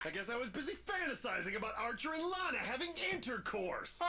I guess I was busy fantasizing about Archer and Lana having intercourse.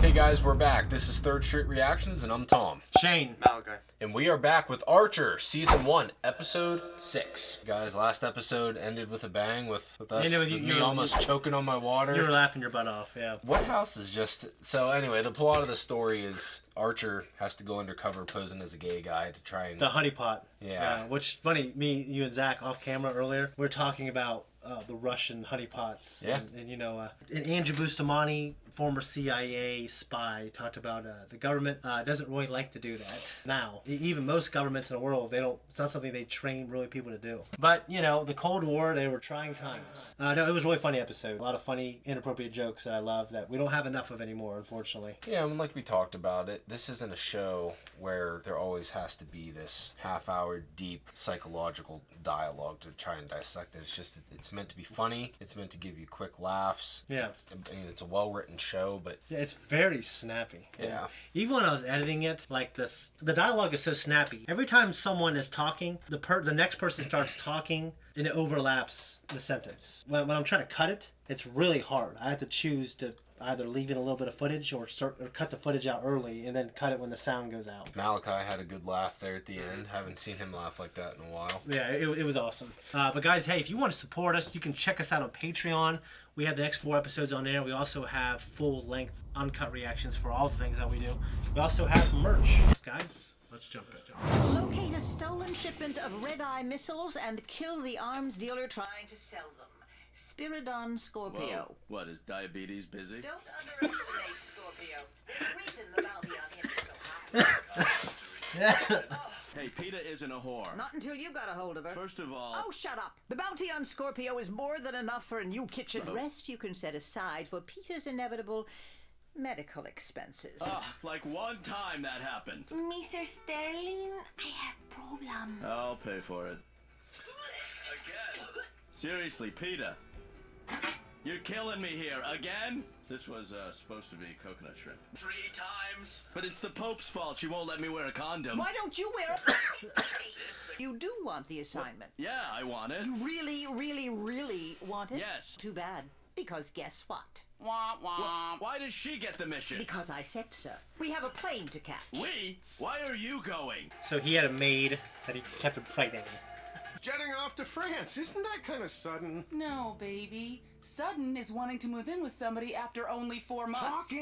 Hey guys, we're back. This is Third Street Reactions, and I'm Tom. Shane. Malachi. And we are back with Archer, Season 1, Episode 6. Guys, last episode ended with a bang with us, Ended with me almost choking on my water. You were laughing your butt off, yeah. What house is just... So anyway, the plot of the story is Archer has to go undercover posing as a gay guy to try and... The honeypot. Yeah. Which, funny, you and Zach off camera earlier, we were talking about the Russian honeypots. Yeah. And you know, and Andrew Bustamante, former CIA spy, talked about the government doesn't really like to do that. Now, even most governments in the world, it's not something they train really people to do. But, you know, the Cold War, they were trying times. No, it was a really funny episode. A lot of funny, inappropriate jokes that I love that we don't have enough of anymore, unfortunately. Yeah, I mean, like we talked about it, this isn't a show where there always has to be this half-hour deep psychological dialogue to try and dissect it. It's just, it's meant to be funny. It's meant to give you quick laughs. Yeah. It's a well-written show, but... Yeah, it's very snappy. Yeah. Even when I was editing it, like the dialogue is so snappy. Every time someone is talking, the next person starts talking, and it overlaps the sentence. When I'm trying to cut it, it's really hard. I have to choose to either leave in a little bit of footage or cut the footage out early and then cut it when the sound goes out. Malachi had a good laugh there at the end. Haven't seen him laugh like that in a while. Yeah, it was awesome. But guys, hey, if you want to support us, you can check us out on Patreon. We have the next 4 episodes on there. We also have full-length, uncut reactions for all the things that we do. We also have merch. Guys, let's jump in. Locate a stolen shipment of red-eye missiles and kill the arms dealer trying to sell them. Spiridon Skorpio. Whoa. What, is diabetes busy? Don't underestimate Skorpio. The reason the bounty on him is so high. Hey, PETA isn't a whore. Not until you got a hold of her. First of all... Oh, shut up. The bounty on Skorpio is more than enough for a new kitchen. The rest you can set aside for PETA's inevitable medical expenses. Like one time that happened. Mr. Sterling, I have problem. I'll pay for it. Again? Seriously, PETA. You're killing me here. Again? This was supposed to be coconut shrimp. 3 times? But it's the Pope's fault. She won't let me wear a condom. Why don't you wear a... You do want the assignment. Yeah, I want it. You really, really, really want it? Yes. Too bad. Because guess what? Wah, wah. Why does she get the mission? Because I said so. We have a plane to catch. We? Why are you going? So he had a maid that he kept impregnating. Jetting off to France. Isn't that kind of sudden? No, baby. Sudden is wanting to move in with somebody after only 4 months.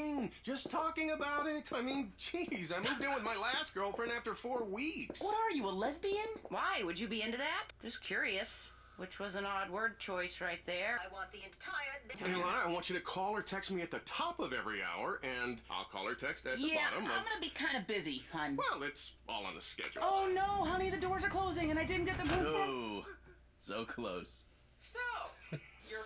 Just talking about it. I mean, geez, I moved in with my last girlfriend after 4 weeks. What are you, a lesbian? Why? Would you be into that? Just curious. Which was an odd word choice right there. I want the entire... Hey, Lana, I want you to call or text me at the top of every hour, and I'll call or text at the bottom of... I'm gonna be kind of busy, hon. Well, it's all on the schedule. Oh no, honey, the doors are closing and I didn't get them. Ooh, so close. So, you're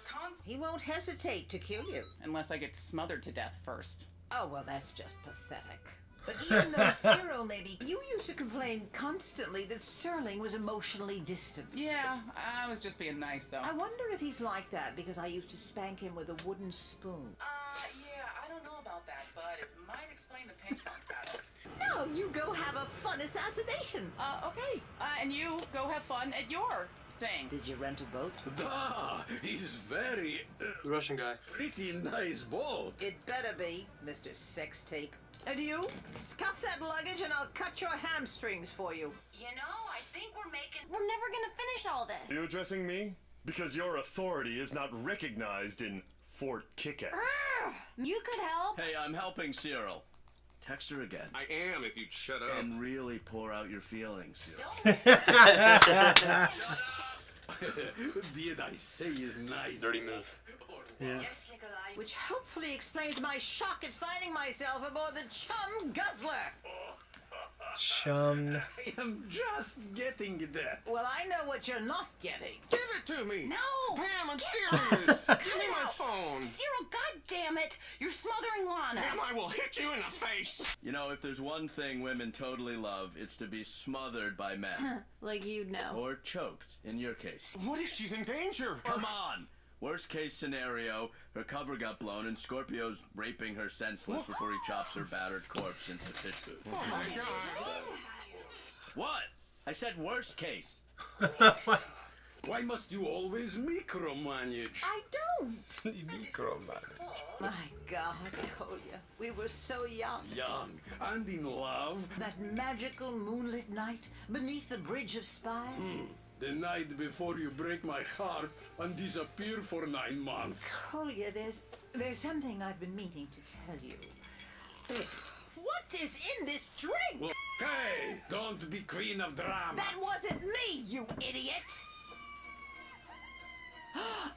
He won't hesitate to kill you. unless I get smothered to death first. Oh, well, that's just pathetic. But even though Cyril maybe... You used to complain constantly that Sterling was emotionally distant. Yeah, I was just being nice, though. I wonder if he's like that because I used to spank him with a wooden spoon. Yeah, I don't know about that, but it might explain the ping pong pattern. No, you go have a fun assassination. Okay. And you go have fun at your thing. Did you rent a boat? He's very... The Russian guy. pretty nice boat. It better be, Mr. Sex Tape. And you, scuff that luggage and I'll cut your hamstrings for you. You know, I think we're never gonna finish all this. Are you addressing me? Because your authority is not recognized in Fort Kickass. You could help. Hey, I'm helping Cyril. Text her again. I am, if you'd shut up. And really pour out your feelings, Cyril. Did I say he's nice? Dirty move. Yeah. Yes, Nikolai. Which hopefully explains my shock at finding myself aboard the Chum Guzzler. Chum. I am just getting that. Well, I know what you're not getting. Give it to me! No! Pam, I'm serious! Give me my phone! Cyril, goddammit! You're smothering Lana. Pam, I will hit you in the face! You know, if there's one thing women totally love, it's to be smothered by men. Like you'd know. Or choked, in your case. What if she's in danger? Come on! Worst case scenario, her cover got blown and Skorpio's raping her senseless before he chops her battered corpse into fish food. Oh my god. What? I said worst case. Why must you always micromanage? I don't. Micromanage. My God, Kolya, we were so young. Young and in love. That magical moonlit night beneath the Bridge of Spies. The night before you break my heart and disappear for 9 months. Kolya, there's something I've been meaning to tell you. What is in this drink? Well, hey, don't be queen of drama. That wasn't me, you idiot!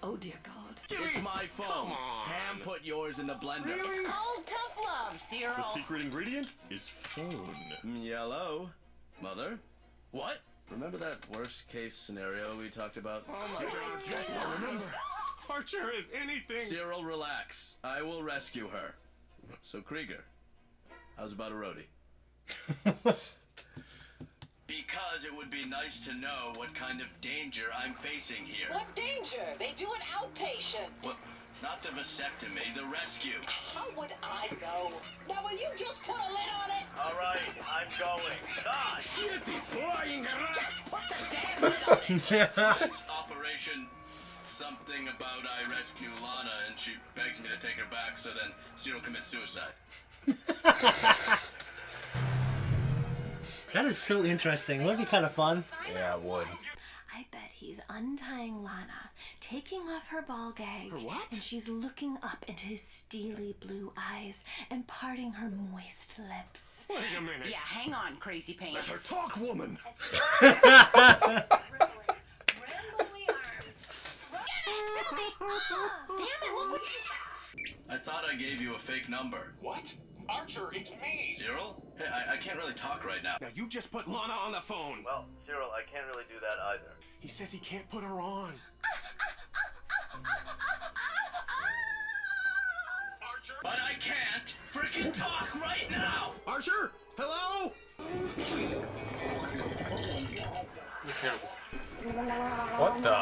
Oh, dear God. It's my phone. Come on. Pam put yours in the blender. It's called tough love, Cyril. The secret ingredient is phone. Yellow. Mother? What? Remember that worst case scenario we talked about? Oh my God, yes, I remember. Archer, if anything. Cyril, relax. I will rescue her. So, Krieger, how's about a roadie? Because it would be nice to know what kind of danger I'm facing here. What danger? They do an outpatient. Well, not the vasectomy, the rescue. How would I know? Now, will you just put a lid on it? All right, I'm going. Gosh! Shitty flying around. Just put the damn lid on it. It's Operation something about I rescue Lana, and she begs me to take her back, so then Cyril commits suicide. That is so interesting. Wouldn't it be kind of fun? Yeah, it would. I bet he's untying Lana, taking off her ball gag, and she's looking up into his steely blue eyes and parting her moist lips. Wait a minute. Yeah, hang on, crazy pants. Let her talk, woman. I thought I gave you a fake number. What? Archer, it's me. Cyril? Hey, I can't really talk right now. Now you just put Lana on the phone. Well, Cyril, I can't really do that either. He says he can't put her on. Archer? But I can't freaking talk right now! Archer? Hello? What the?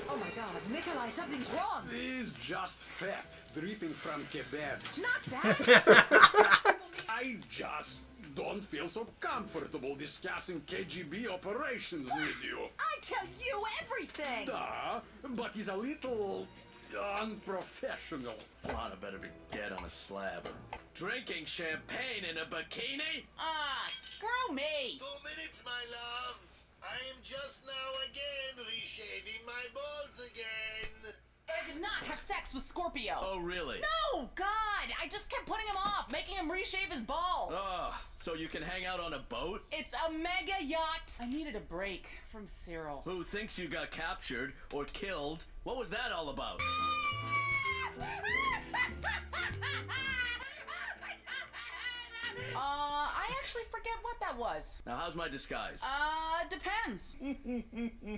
Oh my God, Nikolai, something's wrong. This is just fat dripping from kebabs. Not that. I just don't feel so comfortable discussing KGB operations with you. I tell you everything. Duh, but he's a little unprofessional. Lana better be dead on a slab. Drinking champagne in a bikini? Ah, screw me. 2 minutes, my love. I am just now again reshaving my balls again. I did not have sex with Skorpio. Oh, really? No, God! I just kept putting him off, making him reshave his balls. So you can hang out on a boat? It's a mega yacht. I needed a break from Cyril. Who thinks you got captured or killed? What was that all about? I actually forget what that was. Now, how's my disguise? Depends.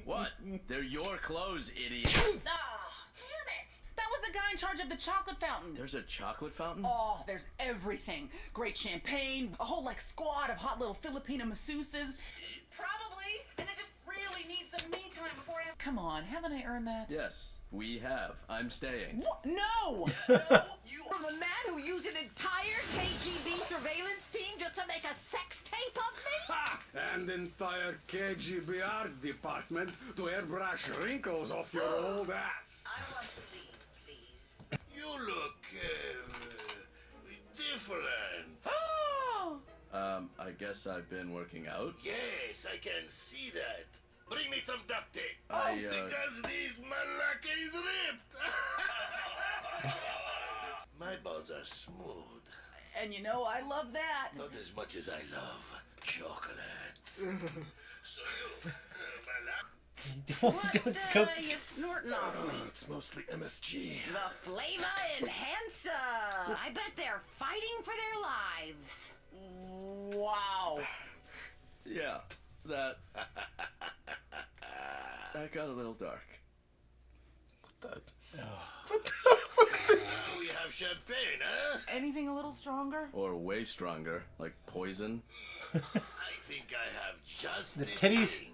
What? They're your clothes, idiot. Ah, damn it! That was the guy in charge of the chocolate fountain. There's a chocolate fountain? Oh, there's everything. Great champagne, a whole squad of hot little Filipino masseuses. Probably, and I just really need some me time before I... Come on, haven't I earned that? Yes, we have. I'm staying. What? No! From the man who used an entire KGB surveillance team just to make a sex tape of me? Ha! And entire KGB art department to airbrush wrinkles off your old ass. I want to leave, please. You look different. Oh! I guess I've been working out. Yes, I can see that. Bring me some duct tape. Because this malaka is ripped. My balls are smooth. And you know, I love that. Not as much as I love chocolate. So you, What you snorting off me? It's mostly MSG. The flavor enhancer. I bet they're fighting for their lives. Wow. Yeah, that got a little dark. we have champagne, huh? Anything a little stronger? Or way stronger, like poison. I think I have just The titties. thing.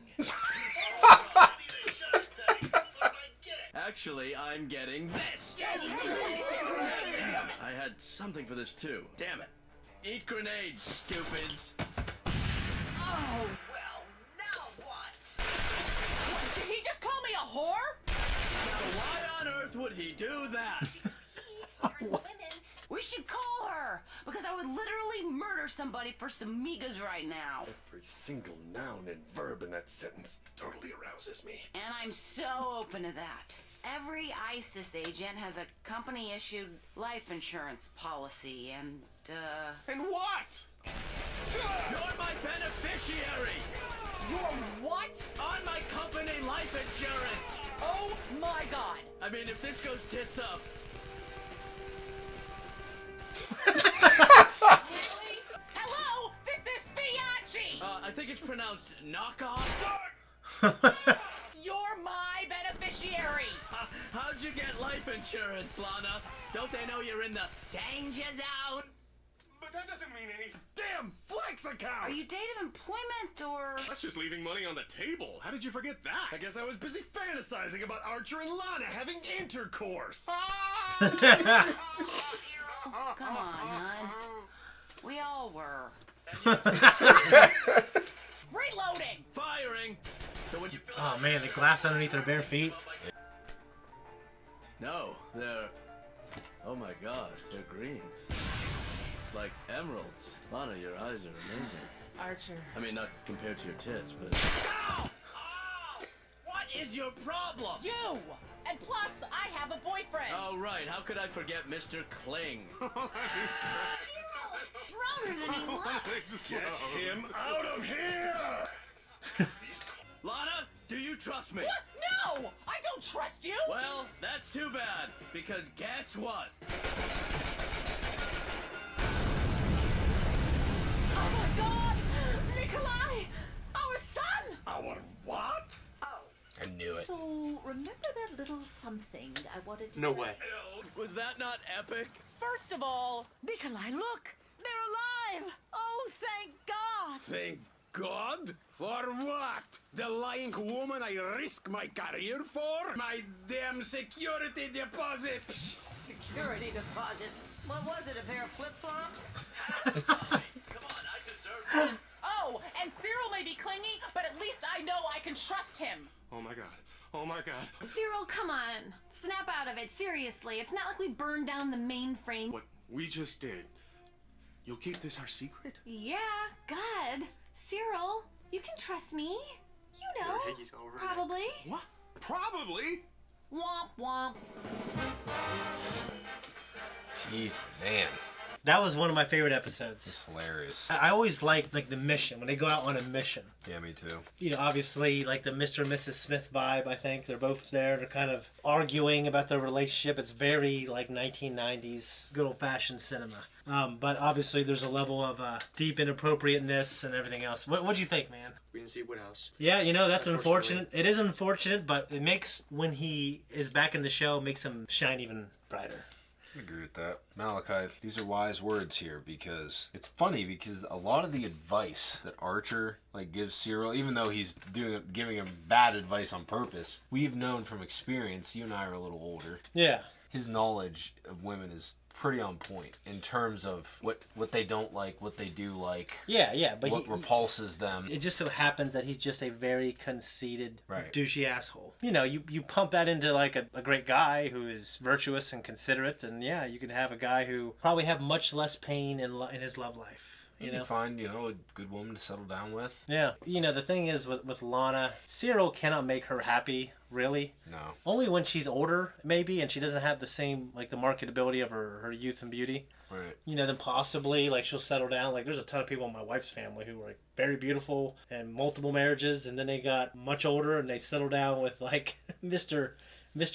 Actually, I'm getting this. Damn, I had something for this too. Damn it. Eat grenades, stupids. Oh, well, now what? What, did he just call me a whore? Now, why on earth would he do that? We should call her, because I would literally murder somebody for some migas right now. Every single noun and verb in that sentence totally arouses me. And I'm so open to that. Every ISIS agent has a company-issued life insurance policy, and, And what? You're my beneficiary! You're what? On my company life insurance! Oh my god! I mean, if this goes tits up... Really? Hello? This is Fiachi! I think it's pronounced knockoff. You're my beneficiary! How'd you get life insurance, Lana? Don't they know you're in the danger zone? But that doesn't mean any... Damn Flex account! are you date of employment, or... That's just leaving money on the table. How did you forget that? I guess I was busy fantasizing about Archer and Lana having intercourse. Come on, hon. We all were. Reloading! Firing! So when you feel... Oh man, the glass underneath their bare feet. No, they're... Oh my god, they're green. Like emeralds. Lana, your eyes are amazing. Archer. I mean, not compared to your tits, but... Ow! Oh! What is your problem? You! And plus, I have a boyfriend! Oh, right. How could I forget Mr. Kling? Stronger than he looks. Get him out of here! Lana, do you trust me? What? No! I don't trust you! Well, that's too bad, because guess what? Oh my God! Nikolai! Our son! Our what? I knew it. So, remember that little something I wanted to No tell- way. Was that not epic? First of all, Nikolai, look! They're alive! Oh, thank God! Thank God? For what? The lying woman I risk my career for? My damn security deposit? Security deposit. What was it, a pair of flip-flops? Come on, I deserve it. oh, and Cyril may be clingy, but at least I know I can trust him. Oh my god. Oh my god. Cyril, come on. Snap out of it. Seriously. It's not like we burned down the mainframe. What we just did. You'll keep this our secret? Yeah, God. Cyril, you can trust me. You know. Probably. What? Probably? Womp womp. Jeez, man. That was one of my favorite episodes. It's hilarious. I always liked like the mission when they go out on a mission. Yeah, me too. You know, obviously like the Mr. and Mrs. Smith vibe. I think they're both there. They're kind of arguing about their relationship. It's very like 1990s, good old fashioned cinema. But obviously there's a level of deep inappropriateness and everything else. What'd you think, man? We didn't see Woodhouse. Yeah, you know, that's unfortunate. It is unfortunate, but it makes when he is back in the show makes him shine even brighter. I agree with that. Malachi, these are wise words here because it's funny because a lot of the advice that Archer like gives Cyril, even though he's giving him bad advice on purpose, we've known from experience. You and I are a little older. Yeah. His knowledge of women is pretty on point in terms of what they don't like, what they do like. Yeah, but what repulses them. It just so happens that he's just a very conceited, right, douchey asshole. You know, you pump that into like a great guy who is virtuous and considerate, and yeah, you can have a guy who probably have much less pain in his love life. You can find, a good woman to settle down with. Yeah. You know, the thing is with Lana, Cyril cannot make her happy, really. No. Only when she's older, maybe, and she doesn't have the same, like, the marketability of her youth and beauty. Right. You know, then possibly, like, she'll settle down. Like, there's a ton of people in my wife's family who were, like, very beautiful and multiple marriages, and then they got much older and they settled down with, like, Mr.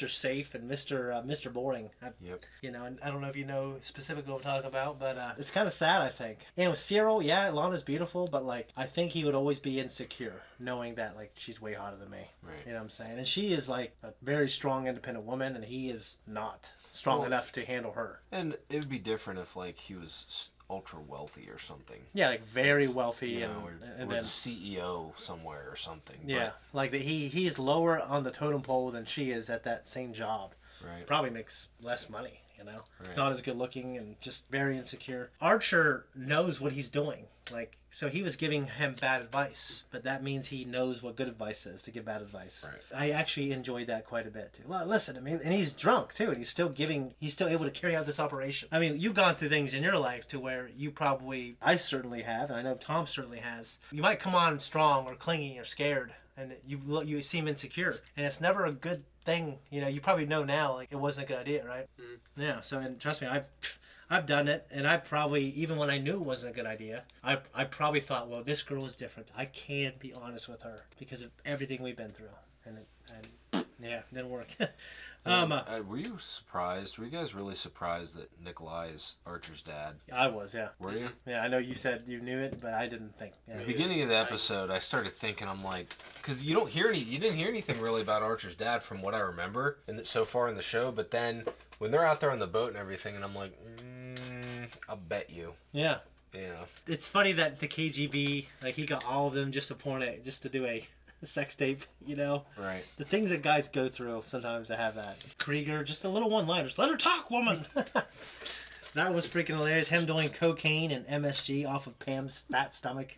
Safe and Mr. Boring. Yep. You know, and I don't know if you know specifically what I'm talking about, but it's kind of sad, I think. And with Cyril, yeah, Lana's beautiful, but like I think he would always be insecure knowing that like she's way hotter than me. Right. You know what I'm saying? And she is like a very strong, independent woman, and he is not strong enough to handle her. And it would be different if like he was ultra wealthy or something. Yeah, like very wealthy, and was a CEO somewhere or something. Yeah, like he's lower on the totem pole than she is at that same job. Right. Probably makes less money. you know? Right. Not as good looking and just very insecure. Archer knows what he's doing. Like, so he was giving him bad advice, but that means he knows what good advice is to give bad advice. Right. I actually enjoyed that quite a bit too. Listen, I mean, and he's drunk too, and he's still able to carry out this operation. I mean, you've gone through things in your life to where you probably, I certainly have, and I know Tom certainly has. You might come on strong or clingy or scared, and you seem insecure, and it's never a good thing. You know, you probably know now, like, it wasn't a good idea, right? Mm-hmm. Yeah. So, and trust me, I've done it, and I probably, even when I knew it wasn't a good idea, I probably thought, well, this girl is different. I can't be honest with her because of everything we've been through, and yeah, it didn't work. Were you surprised? Were you guys really surprised that Nikolai is Archer's dad? I was, yeah. Were you? Yeah, I know you said you knew it, but I didn't think. Yeah. At the beginning of the episode, I started thinking, I'm like, because you didn't hear anything really about Archer's dad from what I remember so far in the show. But then when they're out there on the boat and everything, and I'm like, I'll bet you. Yeah. Yeah. It's funny that the KGB, like, he got all of them just to do a sex tape, you know? Right. The things that guys go through sometimes to have that. Krieger, just a little one-liners. Let her talk, woman! That was freaking hilarious. Him doing cocaine and MSG off of Pam's fat stomach.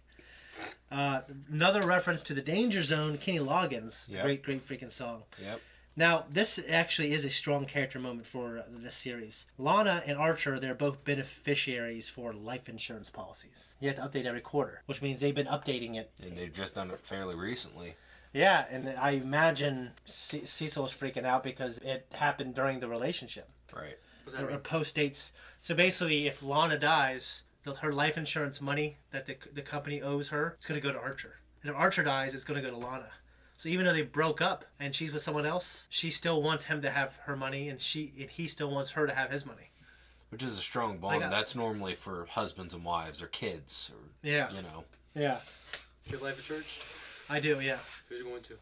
Another reference to the Danger Zone, Kenny Loggins. Yep. Great freaking song. Yep. Now, this actually is a strong character moment for this series. Lana and Archer, they're both beneficiaries for life insurance policies. You have to update every quarter, which means they've been updating it. And they've just done it fairly recently. Yeah, and I imagine Cecil was freaking out because it happened during the relationship. Right. Or post dates. So basically, if Lana dies, her life insurance money that the company owes her, it's going to go to Archer. And if Archer dies, it's going to go to Lana. So even though they broke up and she's with someone else, she still wants him to have her money, and he still wants her to have his money. Which is a strong bond. That's normally for husbands and wives or kids, or you know. Yeah. Do you have life insurance? I do. Yeah. Who's it going to?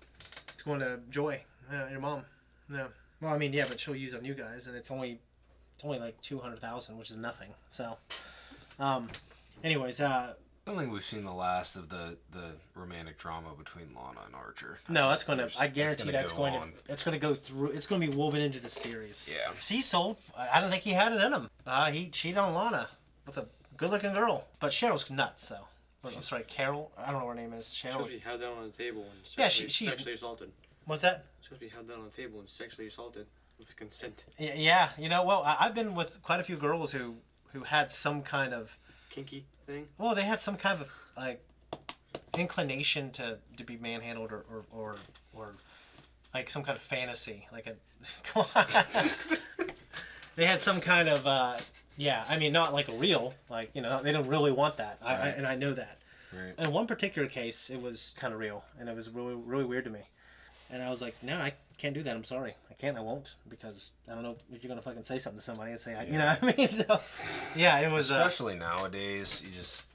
It's going to Joy, your mom. Yeah. Well, I mean, yeah, but she'll use on you guys, and it's only like $200,000, which is nothing. So, anyways, I don't think we've seen the last of the romantic drama between Lana and Archer. No, that's going to. I guarantee that's going to go through. It's going to be woven into the series. Yeah. Cecil, I don't think he had it in him. He cheated on Lana with a good-looking girl, but Cheryl's nuts. So, I'm sorry, Carol. I don't know what her name is. Cheryl. She's supposed to be held down on the table and she's sexually assaulted. What's that? She's supposed to be held down on the table and sexually assaulted with consent. Yeah. You know, well, I've been with quite a few girls who had some kind of kinky thing. Well, they had some kind of like inclination to be manhandled or like some kind of fantasy, like a come on. They had some kind of I mean, not like a real, like, you know, they don't really want that. Right. And I know that. Right. In one particular case, it was kind of real, and it was really weird to me. And I was like, no, I can't do that. I'm sorry. I can't. I won't, because I don't know if you're gonna fucking say something to somebody and say, you know what I mean? So, yeah, it was. Especially nowadays, you just.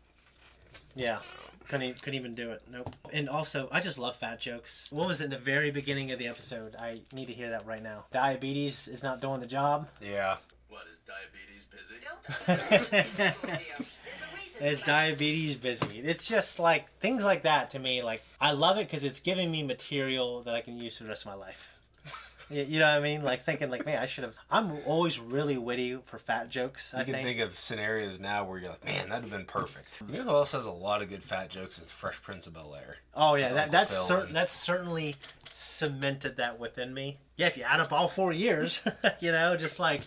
Yeah, couldn't even do it. Nope. And also, I just love fat jokes. What was it in the very beginning of the episode? I need to hear that right now. Diabetes is not doing the job. Yeah. What, is diabetes busy? Is diabetes busy? It's just like things like that to me. Like, I love it because it's giving me material that I can use for the rest of my life. You know what I mean? Like thinking, like, man, I should have. I'm always really witty for fat jokes. You can think of scenarios now where you're like, man, that'd have been perfect. You know who else has a lot of good fat jokes? Is Fresh Prince of Bel-Air. Oh yeah, that's certainly cemented that within me. Yeah, if you add up all 4 years, you know, just like,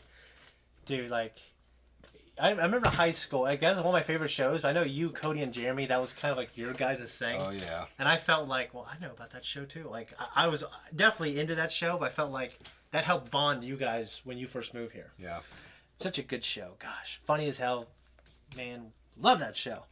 dude, like. I remember high school. I guess it's one of my favorite shows. But I know you, Cody, and Jeremy, that was kind of like your guys' thing. Oh, yeah. And I felt like, well, I know about that show, too. Like, I was definitely into that show, but I felt like that helped bond you guys when you first moved here. Yeah. Such a good show. Gosh, funny as hell. Man, love that show.